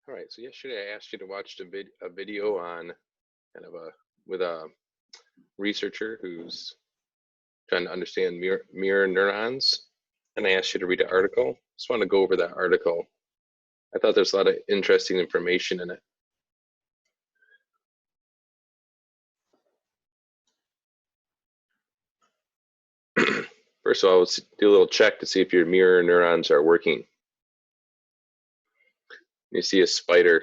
All right, so yesterday I asked you to watch a video on kind of with a researcher who's trying to understand mirror neurons, and I asked you to read an article. Just want to go over that article. I thought there's a lot of interesting information in it. First of all, let's do a little check to see if your mirror neurons are working. You see a spider,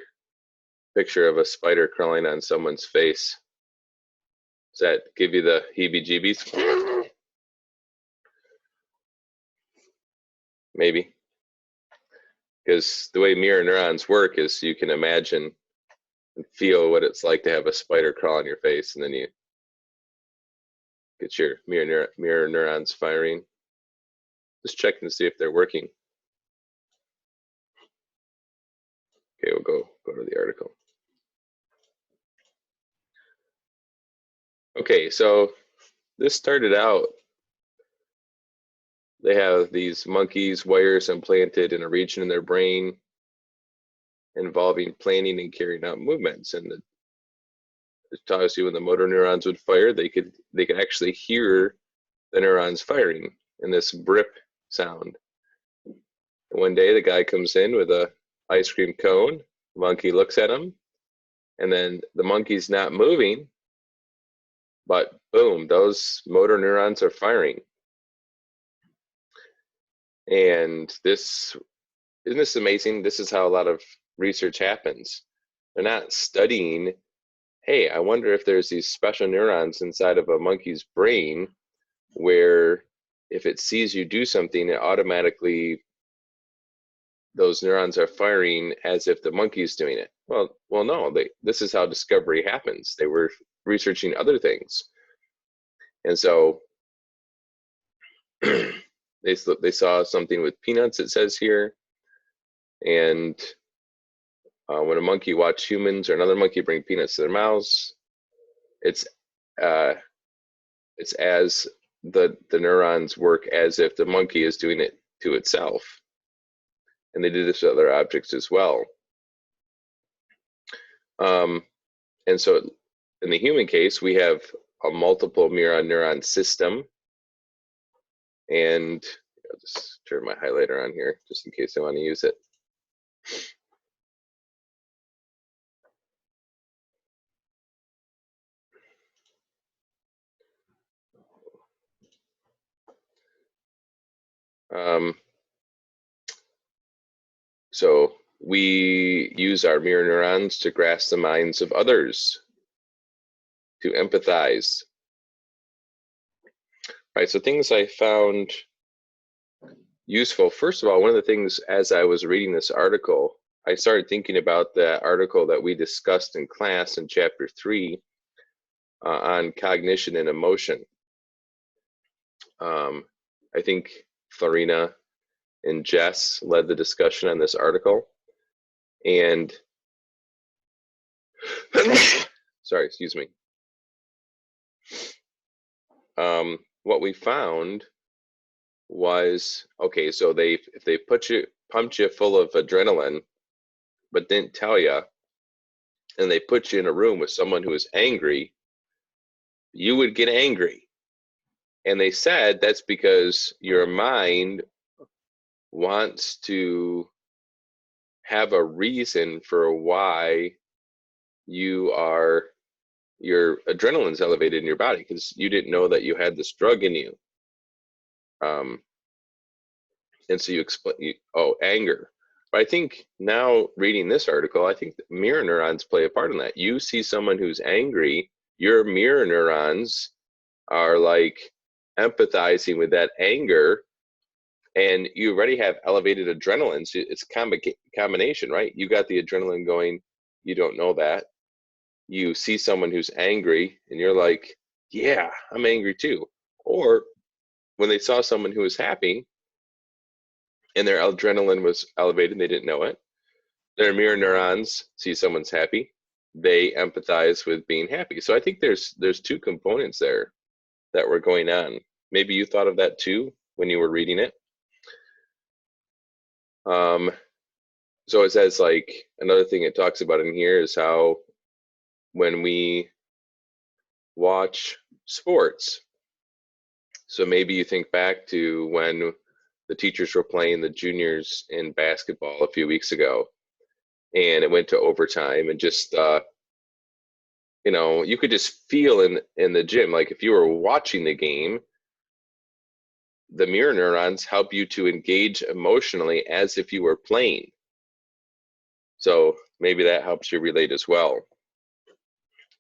picture of a spider crawling on someone's face. Does that give you the heebie-jeebies? Maybe. Because the way mirror neurons work is you can imagine and feel what it's like to have a spider crawl on your face, and then you get your mirror neurons firing. Just checking to see if they're working. Okay, we'll go to the article. Okay, so this started out, they have these monkeys' wires implanted in a region in their brain involving planning and carrying out movements, and it tells you when the motor neurons would fire, they could actually hear the neurons firing in this brip sound. And one day the guy comes in with a ice cream cone, the monkey looks at him, and then the monkey's not moving, but boom, those motor neurons are firing. And isn't this amazing? This is how a lot of research happens. They're not studying, hey, I wonder if there's these special neurons inside of a monkey's brain where if it sees you do something, it automatically, those neurons are firing as if the monkey's doing it. Well, no, this is how discovery happens. They were researching other things. And so they saw something with peanuts, it says here. And when a monkey watched humans or another monkey bring peanuts to their mouths, it's as the neurons work as if the monkey is doing it to itself. And they did this with other objects as well. And so in the human case, we have a multiple mirror neuron system. And I'll just turn my highlighter on here just in case I want to use it. So we use our mirror neurons to grasp the minds of others, to empathize. Right, so things I found useful. First of all, one of the things as I was reading this article, I started thinking about the article that we discussed in class in chapter 3 on cognition and emotion. I think Florina and Jess led the discussion on this article. And sorry, excuse me. What we found was, okay, so if they pumped you full of adrenaline, but didn't tell you, and they put you in a room with someone who is angry, you would get angry. And they said that's because your mind wants to have a reason for why your adrenaline's elevated in your body, because you didn't know that you had this drug in you. And so you explain, anger. But I think now reading this article, I think mirror neurons play a part in that. You see someone who's angry, your mirror neurons are like empathizing with that anger, and you already have elevated adrenaline. So it's combination, right? You got the adrenaline going, you don't know that. You see someone who's angry, and you're like, yeah, I'm angry too. Or when they saw someone who was happy, and their adrenaline was elevated, they didn't know it. Their mirror neurons see someone's happy, they empathize with being happy. So I think there's two components there that were going on. Maybe you thought of that too when you were reading it. So it says, like, another thing it talks about in here is how when we watch sports, so maybe you think back to when the teachers were playing the juniors in basketball a few weeks ago, and it went to overtime, and just you could just feel in the gym, like if you were watching the game, the mirror neurons help you to engage emotionally as if you were playing. So maybe that helps you relate as well.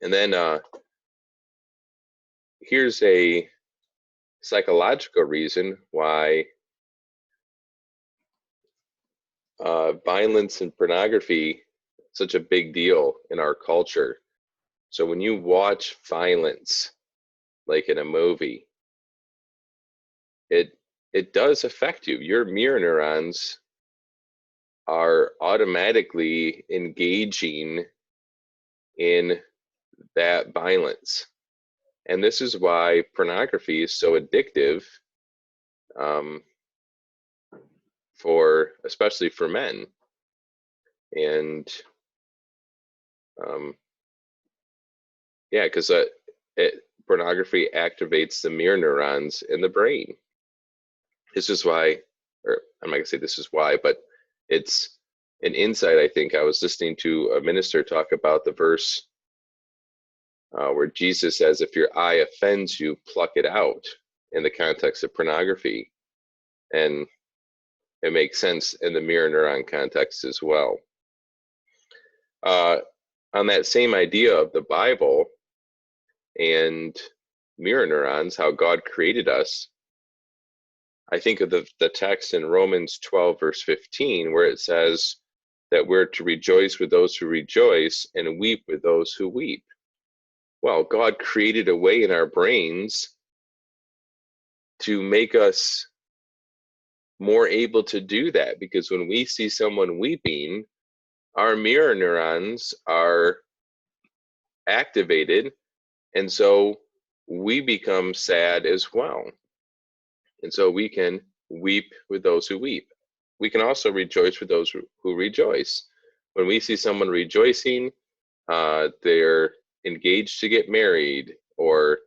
And then here's a psychological reason why violence and pornography is such a big deal in our culture. So when you watch violence, like in a movie, it does affect you. Your mirror neurons are automatically engaging in that violence. And this is why pornography is so addictive, um, especially for men. And yeah, because pornography activates the mirror neurons in the brain. This is why, or I'm not gonna say this is why, but it's an insight. I think I was listening to a minister talk about the verse where Jesus says, if your eye offends you, pluck it out, in the context of pornography. And it makes sense in the mirror neuron context as well. On that same idea of the Bible and mirror neurons, how God created us, I think of the text in Romans 12, verse 15, where it says that we're to rejoice with those who rejoice and weep with those who weep. Well, God created a way in our brains to make us more able to do that, because when we see someone weeping, our mirror neurons are activated, and so we become sad as well. And so we can weep with those who weep. We can also rejoice with those who rejoice. When we see someone rejoicing, they're engaged to get married, or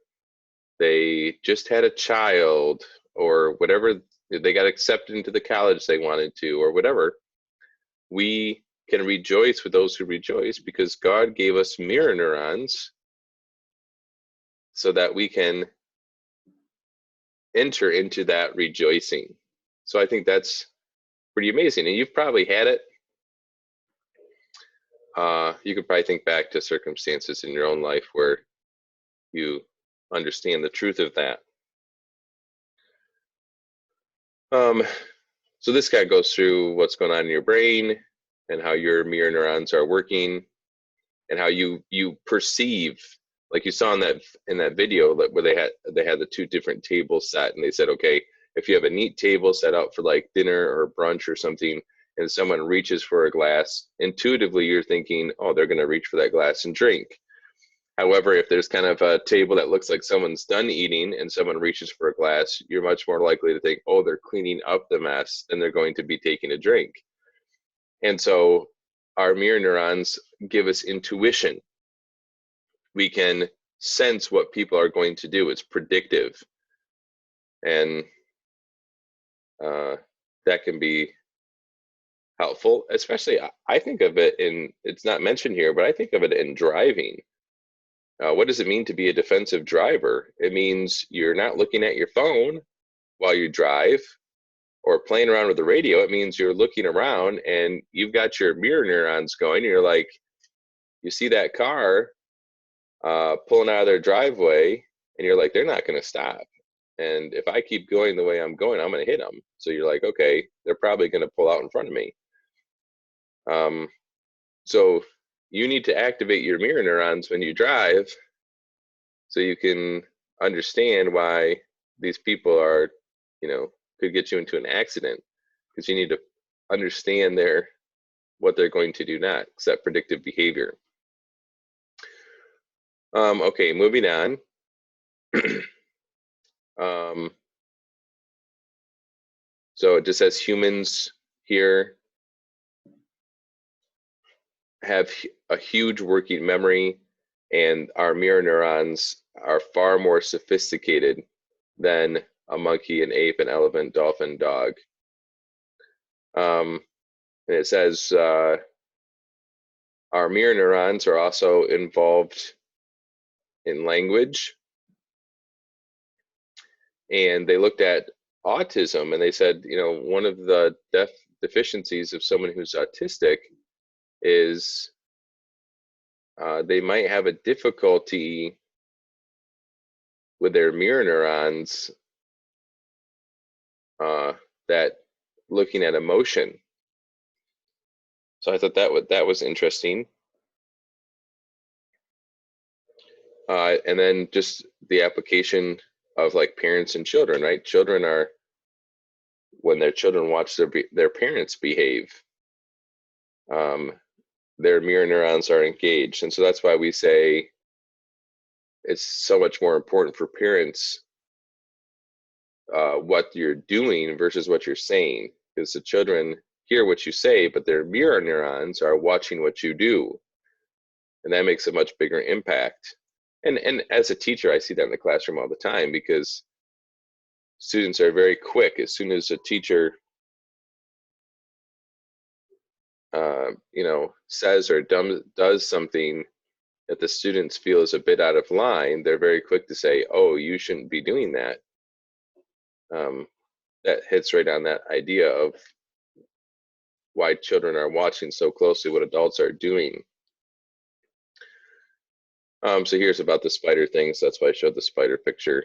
they just had a child, or whatever, they got accepted into the college they wanted to, or whatever, we can rejoice with those who rejoice, because God gave us mirror neurons so that we can enter into that rejoicing. So I think that's pretty amazing. And you've probably had it. You could probably think back to circumstances in your own life where you understand the truth of that. So this guy goes through what's going on in your brain and how your mirror neurons are working, and how you perceive, like you saw in that video where they had the two different tables set, and they said, okay, if you have a neat table set out for like dinner or brunch or something, and someone reaches for a glass, intuitively you're thinking, oh, they're going to reach for that glass and drink. However, if there's kind of a table that looks like someone's done eating and someone reaches for a glass, you're much more likely to think, oh, they're cleaning up the mess than they're going to be taking a drink. And so our mirror neurons give us intuition. We can sense what people are going to do. It's predictive. And that can be helpful, especially I think of it in, it's not mentioned here, but I think of it in driving. What does it mean to be a defensive driver? It means you're not looking at your phone while you drive or playing around with the radio. It means you're looking around and you've got your mirror neurons going. And you're like, you see that car pulling out of their driveway, and you're like, they're not going to stop. And if I keep going the way I'm going, I'm going to hit them. So you're like, okay, they're probably going to pull out in front of me. So you need to activate your mirror neurons when you drive, so you can understand why these people are, could get you into an accident, because you need to understand what they're going to do next, that predictive behavior. Okay, moving on. So it just says humans here have a huge working memory, and our mirror neurons are far more sophisticated than a monkey, an ape, an elephant, dolphin, dog. And it says our mirror neurons are also involved in language. And they looked at autism, and they said, one of the deficiencies of someone who's autistic is they might have a difficulty with their mirror neurons that looking at emotion. So I thought that was interesting. And then just the application of like parents and children, right? Children are, when their children watch their parents behave, their mirror neurons are engaged. And so that's why we say it's so much more important for parents what you're doing versus what you're saying, because the children hear what you say, but their mirror neurons are watching what you do, and that makes a much bigger impact. And as a teacher, I see that in the classroom all the time, because students are very quick. As soon as a teacher says or does something that the students feel is a bit out of line, they're very quick to say, oh, you shouldn't be doing that. That hits right on that idea of why children are watching so closely what adults are doing. So here's about the spider thing. So that's why I showed the spider picture.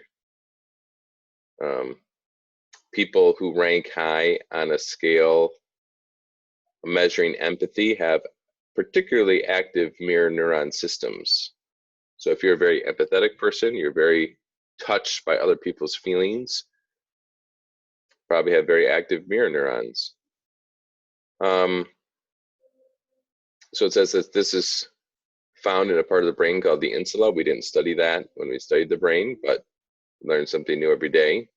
People who rank high on a scale measuring empathy have particularly active mirror neuron systems. So if you're a very empathetic person, you're very touched by other people's feelings, probably have very active mirror neurons. So it says that this is found in a part of the brain called the insula. We didn't study that when we studied the brain, but learn something new every day.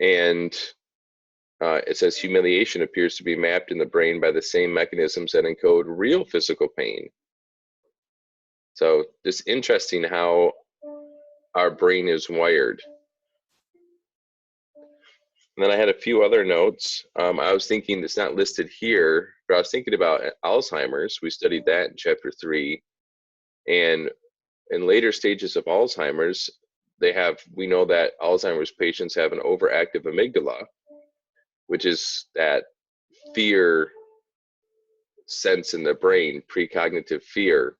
And it says humiliation appears to be mapped in the brain by the same mechanisms that encode real physical pain. So it's interesting how our brain is wired. And then I had a few other notes. I was thinking, it's not listed here, but I was thinking about Alzheimer's. We studied that in chapter 3. And in later stages of Alzheimer's, we know that Alzheimer's patients have an overactive amygdala, which is that fear sense in the brain, precognitive fear.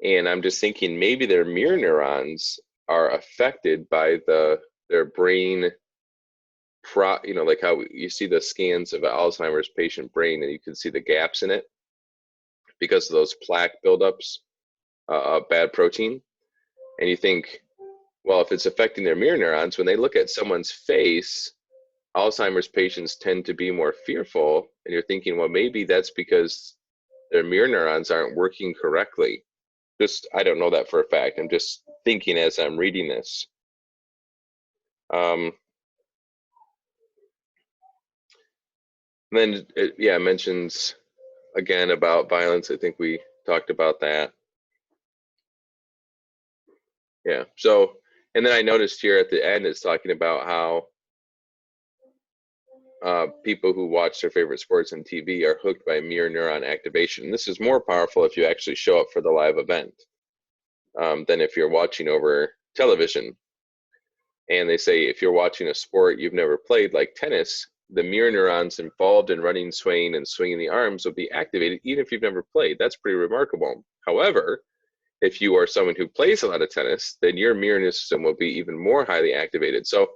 And I'm just thinking maybe their mirror neurons are affected by their brain, like how you see the scans of an Alzheimer's patient brain and you can see the gaps in it because of those plaque buildups of bad protein. And you think, well, if it's affecting their mirror neurons, when they look at someone's face, Alzheimer's patients tend to be more fearful. And you're thinking, well, maybe that's because their mirror neurons aren't working correctly. I don't know that for a fact. I'm just thinking as I'm reading this. Then it mentions again about violence. I think we talked about that. Yeah. So, and then I noticed here at the end, it's talking about how people who watch their favorite sports on TV are hooked by mirror neuron activation. This is more powerful if you actually show up for the live event than if you're watching over television. And they say if you're watching a sport you've never played, like tennis, the mirror neurons involved in running, swaying, and swinging the arms will be activated even if you've never played. That's pretty remarkable. However, if you are someone who plays a lot of tennis, then your mirror system will be even more highly activated. So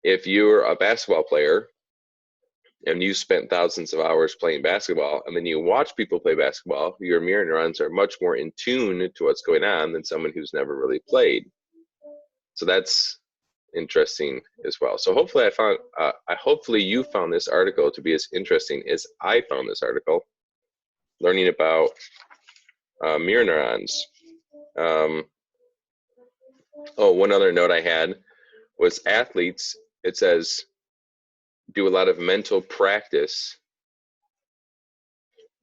if you're a basketball player and you spent thousands of hours playing basketball and then you watch people play basketball, your mirror neurons are much more in tune to what's going on than someone who's never really played. So that's interesting as well. So hopefully hopefully you found this article to be as interesting as I found this article, learning about mirror neurons. One other note I had was athletes, it says, do a lot of mental practice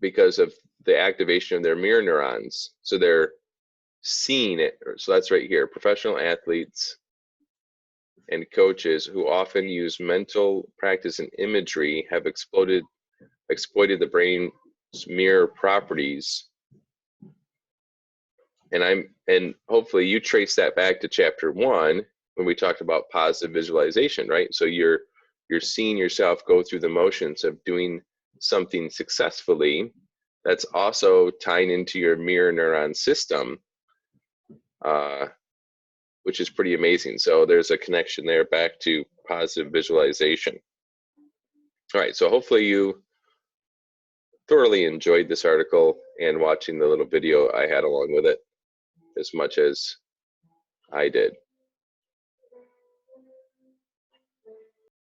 because of the activation of their mirror neurons. So they're seeing it. So that's right here. Professional athletes and coaches who often use mental practice and imagery have exploited the brain's mirror properties. And hopefully you trace that back to chapter 1 when we talked about positive visualization, right? So you're seeing yourself go through the motions of doing something successfully. That's also tying into your mirror neuron system, which is pretty amazing. So there's a connection there back to positive visualization. All right, so hopefully you thoroughly enjoyed this article and watching the little video I had along with it as much as I did.